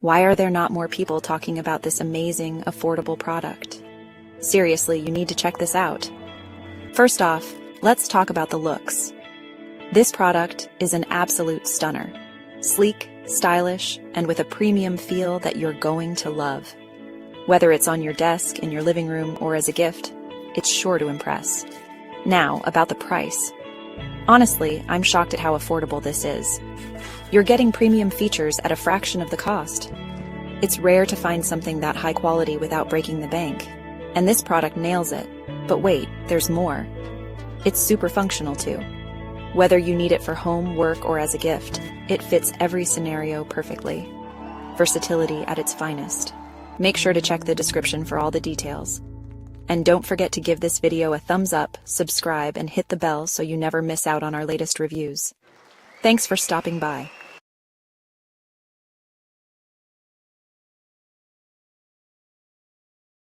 Why are there not more people talking about this amazing, affordable product? Seriously, you need to check this out. First off, let's talk about the looks. This product is an absolute stunner. Sleek, stylish, and with a premium feel that you're going to love. Whether it's on your desk, in your living room, or as a gift, it's sure to impress. Now, about the price. Honestly, I'm shocked at how affordable this is. You're getting premium features at a fraction of the cost. It's rare to find something that high quality without breaking the bank, and this product nails it. But wait, there's more. It's super functional too. Whether you need it for home, work, or as a gift, it fits every scenario perfectly. Versatility at its finest. Make sure to check the description for all the details. And don't forget to give this video a thumbs up, subscribe, and hit the bell so you never miss out on our latest reviews. Thanks for stopping by.